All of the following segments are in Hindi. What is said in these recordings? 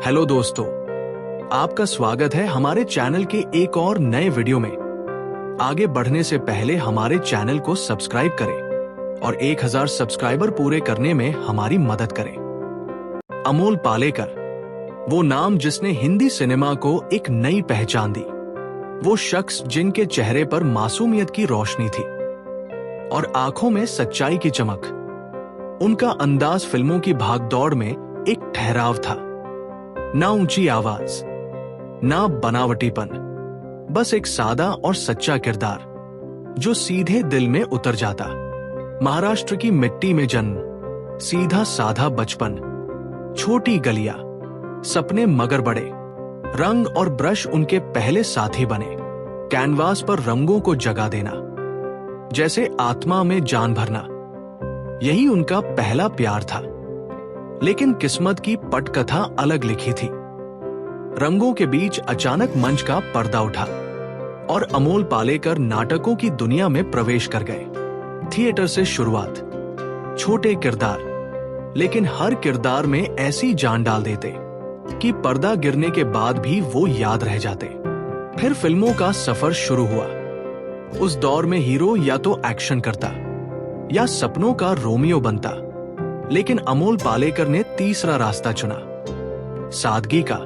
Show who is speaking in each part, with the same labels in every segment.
Speaker 1: हेलो दोस्तों, आपका स्वागत है हमारे चैनल के एक और नए वीडियो में। आगे बढ़ने से पहले हमारे चैनल को सब्सक्राइब करें और 1000 सब्सक्राइबर पूरे करने में हमारी मदद करें। अमोल पालेकर, वो नाम जिसने हिंदी सिनेमा को एक नई पहचान दी। वो शख्स जिनके चेहरे पर मासूमियत की रोशनी थी और आंखों में सच्चाई की चमक। उनका अंदाज फिल्मों की भागदौड़ में एक ठहराव था। ना ऊंची आवाज, ना बनावटीपन, बस एक सादा और सच्चा किरदार जो सीधे दिल में उतर जाता। महाराष्ट्र की मिट्टी में जन्म, सीधा साधा बचपन, छोटी गलियां, सपने मगर बड़े। रंग और ब्रश उनके पहले साथी बने। कैनवास पर रंगों को जगा देना, जैसे आत्मा में जान भरना, यही उनका पहला प्यार था। लेकिन किस्मत की पटकथा अलग लिखी थी। रंगों के बीच अचानक मंच का पर्दा उठा और अमोल पालेकर नाटकों की दुनिया में प्रवेश कर गए। थिएटर से शुरुआत, छोटे किरदार, लेकिन हर किरदार में ऐसी जान डाल देते कि पर्दा गिरने के बाद भी वो याद रह जाते। फिर फिल्मों का सफर शुरू हुआ। उस दौर में हीरो या तो एक्शन करता या सपनों का रोमियो बनता, लेकिन अमोल पालेकर ने तीसरा रास्ता चुना, सादगी का,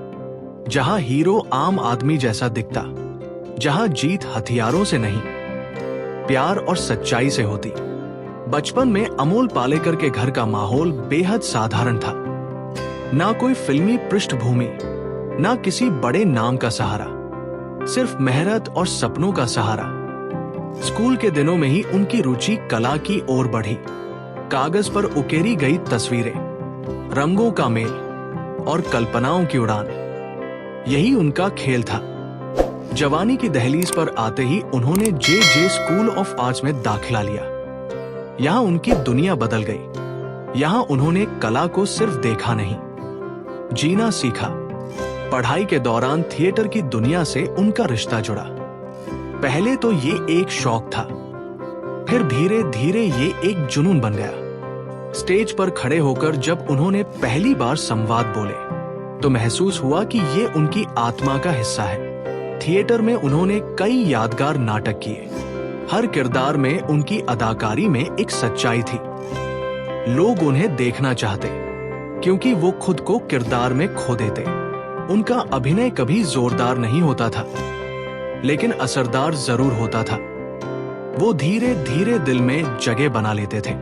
Speaker 1: जहां हीरो आम आदमी जैसा दिखता, जहां जीत हथियारों से नहीं, प्यार और सच्चाई से होती। बचपन में अमोल पालेकर के घर का माहौल बेहद साधारण था। ना कोई फिल्मी पृष्ठभूमि, ना किसी बड़े नाम का सहारा, सिर्फ मेहनत और सपनों का सहारा। स्कूल के दिनों में ही उनकी रुचि कला की ओर बढ़ी। कागज पर उकेरी गई तस्वीरें, रंगों का मेल और कल्पनाओं की उड़ान, यही उनका खेल था। जवानी की दहलीज पर आते ही उन्होंने जे स्कूल ऑफ आर्ट्स में दाखिला लिया। यहां उनकी दुनिया बदल गई। यहां उन्होंने कला को सिर्फ देखा नहीं, जीना सीखा। पढ़ाई के दौरान थिएटर की दुनिया से उनका रिश्ता जुड़ा। पहले तो ये एक शौक था, फिर धीरे धीरे ये एक जुनून बन गया। स्टेज पर खड़े होकर जब उन्होंने पहली बार संवाद बोले तो महसूस हुआ कि ये उनकी आत्मा का हिस्सा है। थिएटर में उन्होंने कई यादगार नाटक किए। हर किरदार में उनकी अदाकारी में एक सच्चाई थी। लोग उन्हें देखना चाहते क्योंकि वो खुद को किरदार में खो देते। उनका अभिनय कभी जोरदार नहीं होता था, लेकिन असरदार जरूर होता था। वो धीरे धीरे दिल में जगह बना लेते थे,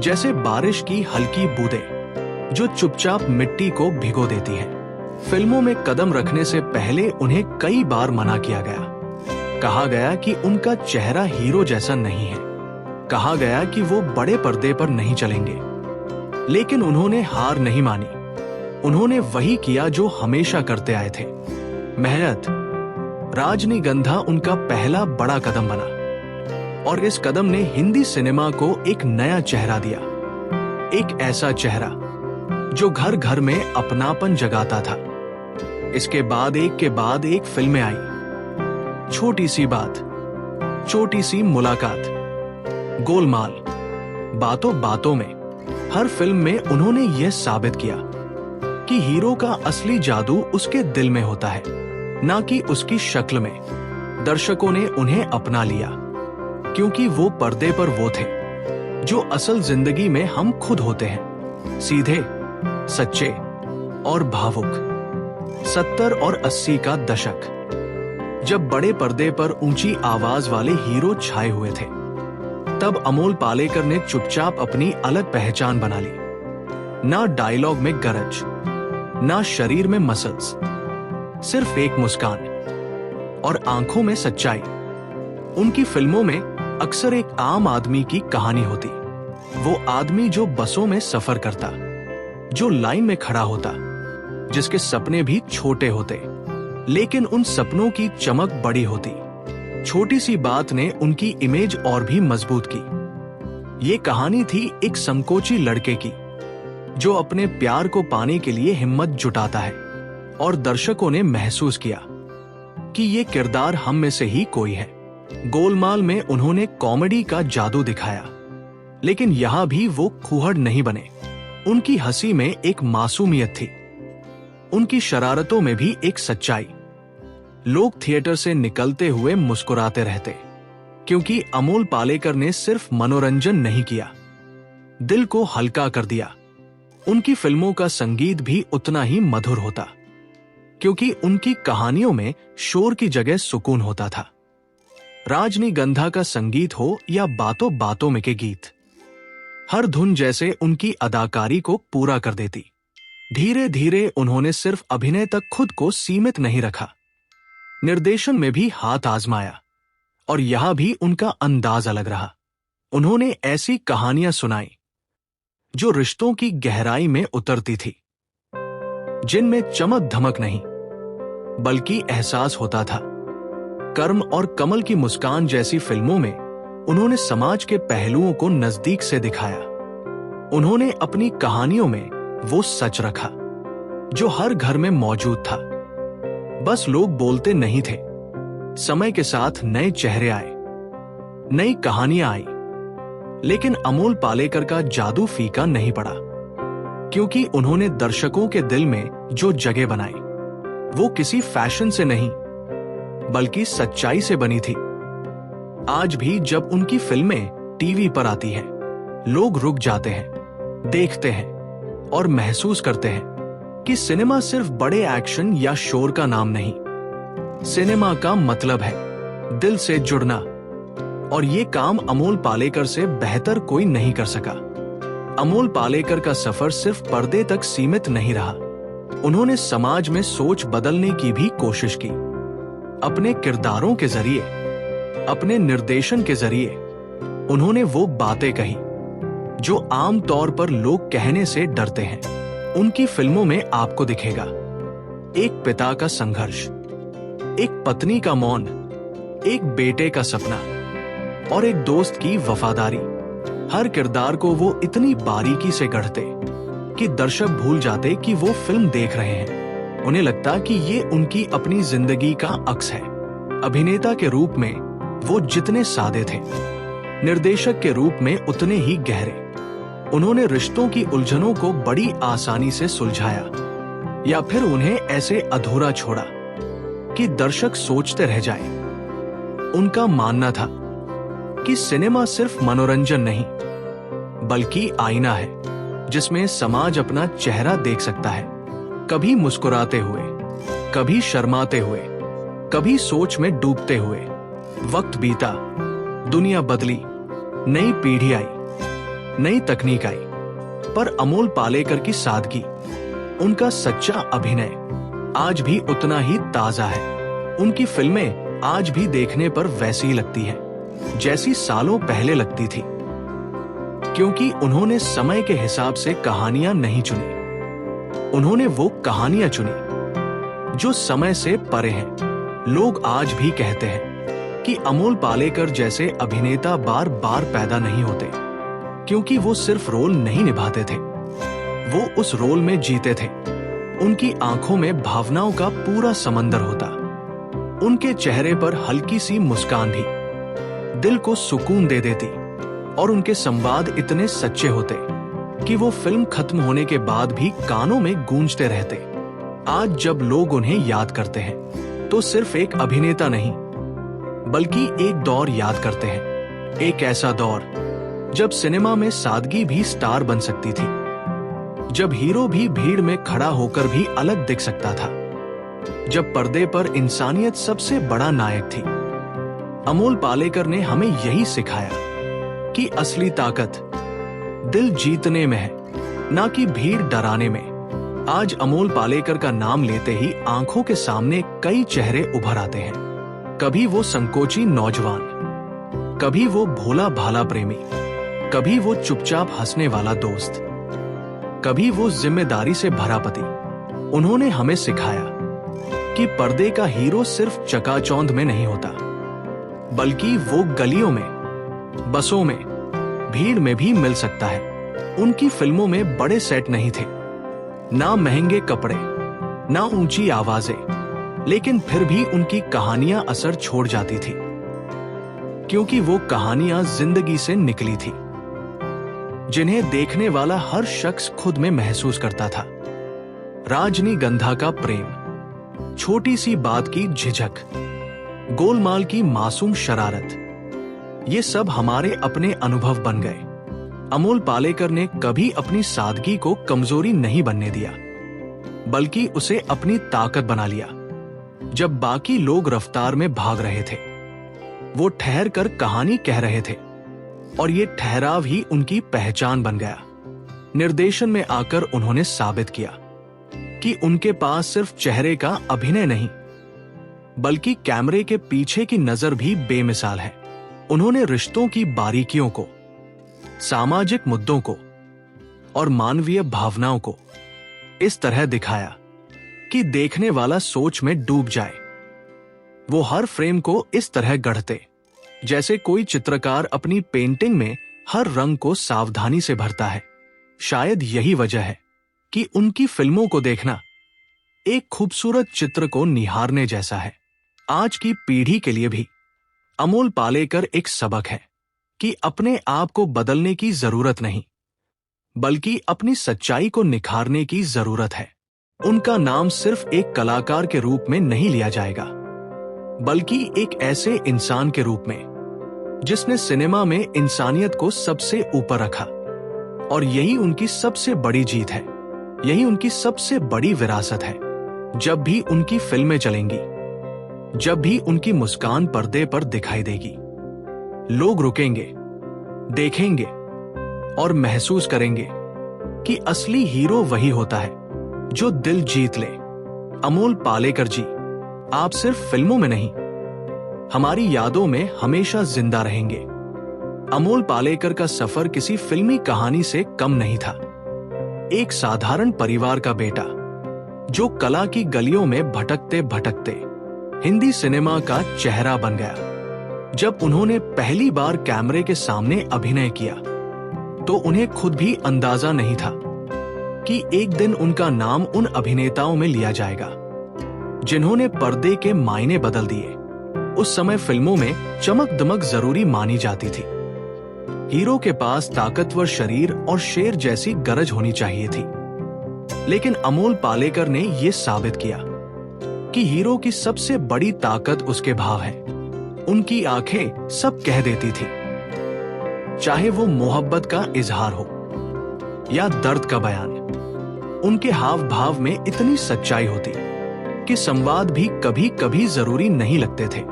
Speaker 1: जैसे बारिश की हल्की बूंदें जो चुपचाप मिट्टी को भिगो देती हैं। फिल्मों में कदम रखने से पहले उन्हें कई बार मना किया गया। कहा गया कि उनका चेहरा हीरो जैसा नहीं है। कहा गया कि वो बड़े पर्दे पर नहीं चलेंगे। लेकिन उन्होंने हार नहीं मानी। उन्होंने वही किया जो हमेशा करते आए थे, मेहनत। राजनीगंधा उनका पहला बड़ा कदम बना और इस कदम ने हिंदी सिनेमा को एक नया चेहरा दिया। एक ऐसा चेहरा जो घर घर में अपनापन जगाता था। इसके बाद एक फिल्में आई। छोटी सी बात, छोटी सी मुलाकात, गोलमाल, बातों बातों में। हर फिल्म में उन्होंने यह साबित किया कि हीरो का असली जादू उसके दिल में होता है, ना कि उसकी शक्ल में। दर्शकों ने उन्हें अपना लिया क्योंकि वो पर्दे पर वो थे जो असल जिंदगी में हम खुद होते हैं, सीधे, सच्चे और भावुक। 70 और 80 का दशक, जब बड़े पर्दे पर ऊंची आवाज वाले हीरो छाए हुए थे, तब अमोल पालेकर ने चुपचाप अपनी अलग पहचान बना ली। ना डायलॉग में गरज, ना शरीर में मसल्स, सिर्फ एक मुस्कान और आंखों में सच्चाई। उनकी फिल्मों में अक्सर एक आम आदमी की कहानी होती। वो आदमी जो बसों में सफर करता, जो लाइन में खड़ा होता, जिसके सपने भी छोटे होते, लेकिन उन सपनों की चमक बड़ी होती। छोटी सी बात ने उनकी इमेज और भी मजबूत की। ये कहानी थी एक संकोची लड़के की जो अपने प्यार को पाने के लिए हिम्मत जुटाता है, और दर्शकों ने महसूस किया कि ये किरदार हम में से ही कोई है। गोलमाल में उन्होंने कॉमेडी का जादू दिखाया, लेकिन यहां भी वो खूहड़ नहीं बने। उनकी हंसी में एक मासूमियत थी। उनकी शरारतों में भी एक सच्चाई। लोग थिएटर से निकलते हुए मुस्कुराते रहते, क्योंकि अमोल पालेकर ने सिर्फ मनोरंजन नहीं किया, दिल को हल्का कर दिया। उनकी फिल्मों का संगीत भी उतना ही मधुर होता, क्योंकि उनकी कहानियों में शोर की जगह सुकून होता था। राजनीगंधा का संगीत हो या बातों बातों में के गीत, हर धुन जैसे उनकी अदाकारी को पूरा कर देती। धीरे धीरे उन्होंने सिर्फ अभिनय तक खुद को सीमित नहीं रखा, निर्देशन में भी हाथ आजमाया, और यहां भी उनका अंदाज अलग रहा। उन्होंने ऐसी कहानियां सुनाई जो रिश्तों की गहराई में उतरती थी, जिनमें चमक धमक नहीं बल्कि एहसास होता था। कर्म और कमल की मुस्कान जैसी फिल्मों में उन्होंने समाज के पहलुओं को नजदीक से दिखाया। उन्होंने अपनी कहानियों में वो सच रखा जो हर घर में मौजूद था। बस लोग बोलते नहीं थे, समय के साथ नए चेहरे आए, नई कहानियां आई, लेकिन अमोल पालेकर का जादू फीका नहीं पड़ा, क्योंकि उन्होंने दर्शकों के दिल में जो जगह बनाई वो किसी फैशन से नहीं बल्कि सच्चाई से बनी थी। आज भी जब उनकी फिल्में टीवी पर आती हैं, लोग रुक जाते हैं, देखते हैं और महसूस करते हैं कि सिनेमा सिर्फ बड़े एक्शन या शोर का नाम नहीं। सिनेमा का मतलब है दिल से जुड़ना, और ये काम अमोल पालेकर से बेहतर कोई नहीं कर सका। अमोल पालेकर का सफर सिर्फ पर्दे तक सीमित नहीं रहा, उन्होंने समाज में सोच बदलने की भी कोशिश की। अपने किरदारों के जरिए, अपने निर्देशन के जरिए उन्होंने वो बातें कही जो आम तौर पर लोग कहने से डरते हैं। उनकी फिल्मों में आपको दिखेगा एक पिता का संघर्ष, एक पत्नी का मौन, एक बेटे का सपना और एक दोस्त की वफादारी। हर किरदार को वो इतनी बारीकी से गढ़ते कि दर्शक भूल जाते कि वो फिल्म देख रहे हैं। उन्हें लगता कि ये उनकी अपनी जिंदगी का अक्स है। अभिनेता के रूप में वो जितने सादे थे, निर्देशक के रूप में उतने ही गहरे। उन्होंने रिश्तों की उलझनों को बड़ी आसानी से सुलझाया या फिर उन्हें ऐसे अधूरा छोड़ा कि दर्शक सोचते रह जाए। उनका मानना था कि सिनेमा सिर्फ मनोरंजन नहीं बल्कि आईना है, जिसमें समाज अपना चेहरा देख सकता है, कभी मुस्कुराते हुए, कभी शर्माते हुए, कभी सोच में डूबते हुए। वक्त बीता, दुनिया बदली, नई पीढ़ी आई, नई तकनीक आई, पर अमोल पालेकर की सादगी, उनका सच्चा अभिनय आज भी उतना ही ताजा है। उनकी फिल्में आज भी देखने पर वैसी ही लगती हैं जैसी सालों पहले लगती थी, क्योंकि उन्होंने समय के हिसाब से कहानियां नहीं चुनी, उन्होंने वो कहानियां चुनी जो समय से परे हैं। लोग आज भी कहते हैं कि अमोल पालेकर जैसे अभिनेता बार बार पैदा नहीं होते, क्योंकि वो सिर्फ रोल नहीं निभाते थे, वो उस रोल में जीते थे। उनकी आंखों में भावनाओं का पूरा समंदर होता, उनके चेहरे पर हल्की सी मुस्कान भी दिल को सुकून दे देती, और उनके संवाद इतने सच्चे होते कि वो फिल्म खत्म होने के बाद भी कानों में गूंजते रहते। आज जब लोग उन्हें याद करते हैं तो सिर्फ एक अभिनेता नहीं बल्कि एक दौर याद करते हैं, एक ऐसा दौर जब सिनेमा में सादगी भी स्टार बन सकती थी, जब हीरो भी भीड़ में खड़ा होकर भी अलग दिख सकता था, जब पर्दे पर इंसानियत सबसे बड़ा नायक थी। अमोल पालेकर ने हमें यही सिखाया कि असली ताकत दिल जीतने में है, ना कि भीड़ डराने में। आज अमोल पालेकर का नाम लेते ही आंखों के सामने कई चेहरे उभर आते हैं। कभी वो संकोची नौजवान, कभी वो भोला भाला प्रेमी, कभी वो चुपचाप हंसने वाला दोस्त, कभी वो जिम्मेदारी से भरा पति। उन्होंने हमें सिखाया कि पर्दे का हीरो सिर्फ चकाचौंध में नहीं होता, बल्कि वो गलियों में, बसों में, भीड़ में भी मिल सकता है। उनकी फिल्मों में बड़े सेट नहीं थे, ना महंगे कपड़े, ना ऊंची आवाजें, लेकिन फिर भी उनकी कहानियां असर छोड़ जाती थी, क्योंकि वो कहानियां जिंदगी से निकली थी, जिन्हें देखने वाला हर शख्स खुद में महसूस करता था। रजनीगंधा का प्रेम, छोटी सी बात की झिझक, गोलमाल की मासूम शरारत, ये सब हमारे अपने अनुभव बन गए। अमोल पालेकर ने कभी अपनी सादगी को कमजोरी नहीं बनने दिया, बल्कि उसे अपनी ताकत बना लिया। जब बाकी लोग रफ्तार में भाग रहे थे, वो ठहर कर कहानी कह रहे थे, और ये ठहराव ही उनकी पहचान बन गया। निर्देशन में आकर उन्होंने साबित किया कि उनके पास सिर्फ चेहरे का अभिनय नहीं, बल्कि कैमरे के पीछे की नजर भी बेमिसाल है। उन्होंने रिश्तों की बारीकियों को, सामाजिक मुद्दों को और मानवीय भावनाओं को इस तरह दिखाया कि देखने वाला सोच में डूब जाए। वो हर फ्रेम को इस तरह गढ़ते जैसे कोई चित्रकार अपनी पेंटिंग में हर रंग को सावधानी से भरता है। शायद यही वजह है कि उनकी फिल्मों को देखना एक खूबसूरत चित्र को निहारने जैसा है। आज की पीढ़ी के लिए भी अमोल पालेकर एक सबक है कि अपने आप को बदलने की जरूरत नहीं, बल्कि अपनी सच्चाई को निखारने की जरूरत है। उनका नाम सिर्फ एक कलाकार के रूप में नहीं लिया जाएगा, बल्कि एक ऐसे इंसान के रूप में जिसने सिनेमा में इंसानियत को सबसे ऊपर रखा। और यही उनकी सबसे बड़ी जीत है, यही उनकी सबसे बड़ी विरासत है। जब भी उनकी फिल्में चलेंगी, जब भी उनकी मुस्कान पर्दे पर दिखाई देगी, लोग रुकेंगे, देखेंगे और महसूस करेंगे कि असली हीरो वही होता है जो दिल जीत ले। अमोल पालेकर जी, आप सिर्फ फिल्मों में नहीं, हमारी यादों में हमेशा जिंदा रहेंगे। अमोल पालेकर का सफर किसी फिल्मी कहानी से कम नहीं था। एक साधारण परिवार का बेटा जो कला की गलियों में भटकते भटकते हिंदी सिनेमा का चेहरा बन गया। जब उन्होंने पहली बार कैमरे के सामने अभिनय किया तो उन्हें खुद भी अंदाजा नहीं था कि एक दिन उनका नाम उन अभिनेताओं में लिया जाएगा जिन्होंने पर्दे के मायने बदल दिए। उस समय फिल्मों में चमक दमक जरूरी मानी जाती थी। हीरो के पास ताकतवर शरीर और शेर जैसी गरज होनी चाहिए थी। लेकिन अमोल पालेकर ने यह साबित किया कि हीरो की सबसे बड़ी ताकत उसके भाव है। उनकी आंखें सब कह देती थी, चाहे वो मोहब्बत का इजहार हो या दर्द का बयान। उनके हाव भाव में इतनी सच्चाई होती कि संवाद भी कभी कभी जरूरी नहीं लगते थे।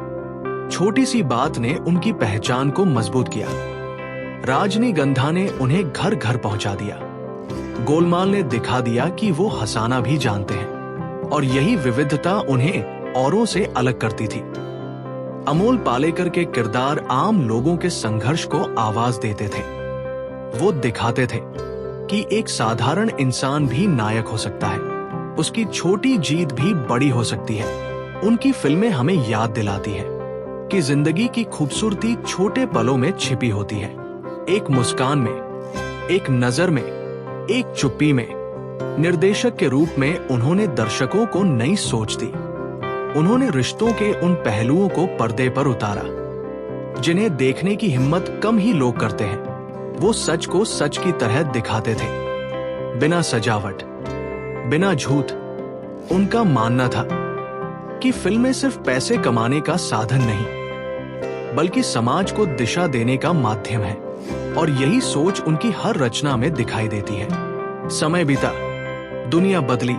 Speaker 1: छोटी सी बात ने उनकी पहचान को मजबूत किया। रजनीगंधा ने उन्हें घर घर पहुंचा दिया। गोलमाल ने दिखा दिया कि वो हंसाना भी जानते हैं, और यही विविधता उन्हें औरों से अलग करती थी। अमोल पालेकर के किरदार आम लोगों के संघर्ष को आवाज देते थे। वो दिखाते थे कि एक साधारण इंसान भी नायक हो सकता है, उसकी छोटी जीत भी बड़ी हो सकती है। उनकी फिल्में हमें याद दिलाती है कि जिंदगी की खूबसूरती छोटे पलों में छिपी होती है। एक मुस्कान में, एक नजर में, एक चुप्पी में। निर्देशक के रूप में उन्होंने दर्शकों को नई सोच दी। उन्होंने रिश्तों के उन पहलुओं को पर्दे पर उतारा जिन्हें देखने की हिम्मत कम ही लोग करते हैं। वो सच को सच की तरह दिखाते थे, बिना सजावट, बिना झूठ। उनका मानना था कि फिल्में सिर्फ पैसे कमाने का साधन नहीं, बल्कि समाज को दिशा देने का माध्यम है। और यही सोच उनकी हर रचना में दिखाई देती है। समय बीता, दुनिया बदली,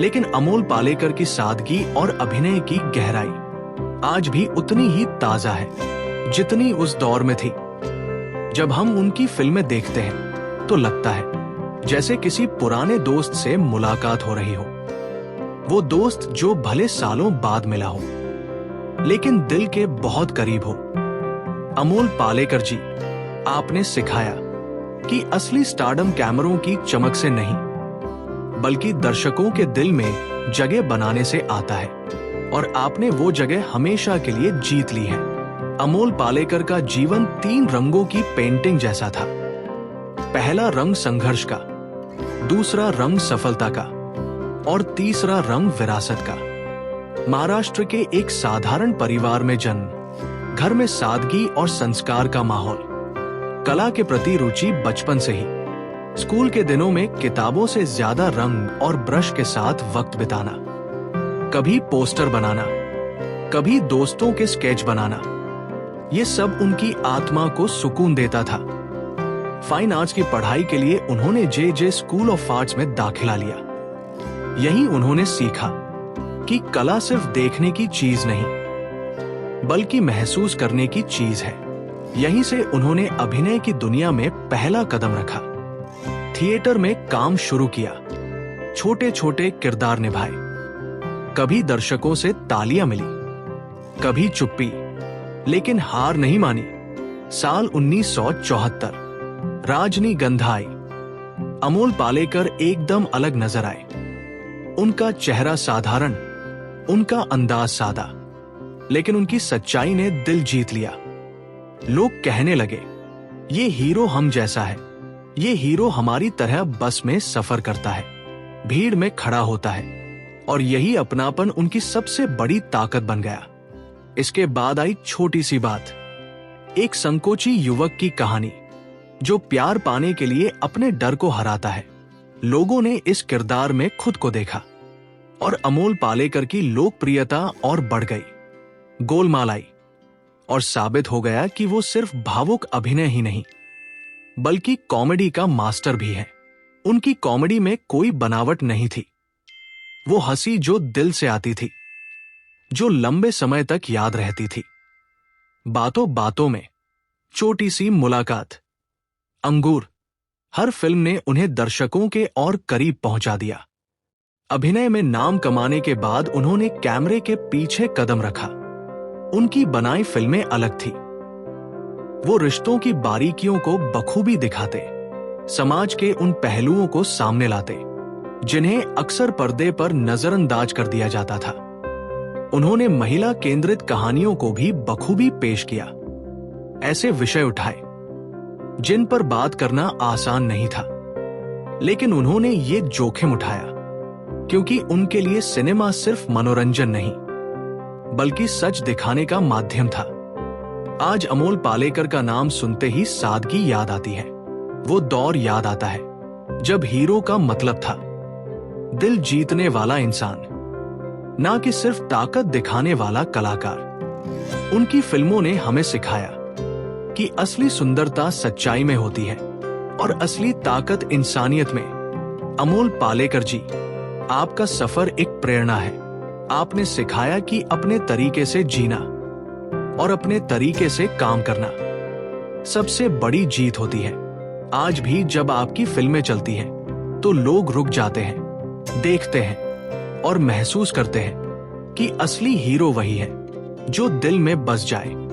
Speaker 1: लेकिन अमोल पालेकर की सादगी और अभिनय की गहराई आज भी उतनी ही ताजा है जितनी उस दौर में थी। जब हम उनकी फिल्में देखते हैं तो लगता है जैसे किसी पुराने दोस्त से मुलाकात हो रही हो। वो दोस्त जो भले सालों बाद मिला हो, लेकिन दिल के बहुत करीब हो। अमोल पालेकर जी, आपने सिखाया कि असली स्टारडम कैमरों की चमक से नहीं, बल्कि दर्शकों के दिल में जगह बनाने से आता है। और आपने वो जगह हमेशा के लिए जीत ली है। अमोल पालेकर का जीवन 3 रंगों की पेंटिंग जैसा था। पहला रंग संघर्ष का, दूसरा रंग सफलता का और तीसरा रंग विरासत का। महाराष्ट्र के एक साधारण परिवार में जन्म, घर में सादगी और संस्कार का माहौल, कला के प्रति रुचि बचपन से ही। स्कूल के दिनों में किताबों से ज्यादा रंग और ब्रश के साथ वक्त बिताना, कभी पोस्टर बनाना, कभी दोस्तों के स्केच बनाना, ये सब उनकी आत्मा को सुकून देता था। फाइन आर्ट्स की पढ़ाई के लिए उन्होंने जे स्कूल ऑफ आर्ट्स में दाखिला लिया। यहीं उन्होंने सीखा कि कला सिर्फ देखने की चीज नहीं, बल्कि महसूस करने की चीज है। यहीं से उन्होंने अभिनय की दुनिया में पहला कदम रखा, थिएटर में काम शुरू किया, छोटे छोटे किरदार निभाए। कभी दर्शकों से तालियां मिली, कभी चुप्पी, लेकिन हार नहीं मानी। साल 1974 राजनीगंधा आई। अमोल पालेकर एकदम अलग नजर आए। उनका चेहरा साधारण, उनका अंदाज सादा, लेकिन उनकी सच्चाई ने दिल जीत लिया। लोग कहने लगे, ये हीरो हम जैसा है, ये हीरो हमारी तरह बस में सफर करता है, भीड़ में खड़ा होता है। और यही अपनापन उनकी सबसे बड़ी ताकत बन गया। इसके बाद आई छोटी सी बात, एक संकोची युवक की कहानी जो प्यार पाने के लिए अपने डर को हराता है। लोगों ने इस किरदार में खुद को देखा और अमोल पालेकर की लोकप्रियता और बढ़ गई। गोलमाल आई और साबित हो गया कि वो सिर्फ भावुक अभिनय ही नहीं, बल्कि कॉमेडी का मास्टर भी है। उनकी कॉमेडी में कोई बनावट नहीं थी, वो हंसी जो दिल से आती थी, जो लंबे समय तक याद रहती थी। बातों बातों में, छोटी सी मुलाकात, अंगूर, हर फिल्म ने उन्हें दर्शकों के और करीब पहुंचा दिया। अभिनय में नाम कमाने के बाद उन्होंने कैमरे के पीछे कदम रखा। उनकी बनाई फिल्में अलग थी। वो रिश्तों की बारीकियों को बखूबी दिखाते, समाज के उन पहलुओं को सामने लाते जिन्हें अक्सर पर्दे पर नजरअंदाज कर दिया जाता था। उन्होंने महिला केंद्रित कहानियों को भी बखूबी पेश किया, ऐसे विषय उठाए जिन पर बात करना आसान नहीं था, लेकिन उन्होंने ये जोखिम उठाया क्योंकि उनके लिए सिनेमा सिर्फ मनोरंजन नहीं, बल्कि सच दिखाने का माध्यम था। आज अमोल पालेकर का नाम सुनते ही सादगी याद आती है। वो दौर याद आता है जब हीरो का मतलब था दिल जीतने वाला इंसान, ना कि सिर्फ ताकत दिखाने वाला कलाकार। उनकी फिल्मों ने हमें सिखाया कि असली सुंदरता सच्चाई में होती है और असली ताकत इंसानियत में। अमोल पालेकर जी, आपका सफर एक प्रेरणा है। आपने सिखाया कि अपने तरीके से जीना और अपने तरीके से काम करना सबसे बड़ी जीत होती है। आज भी जब आपकी फिल्में चलती हैं, तो लोग रुक जाते हैं, देखते हैं और महसूस करते हैं कि असली हीरो वही है जो दिल में बस जाए।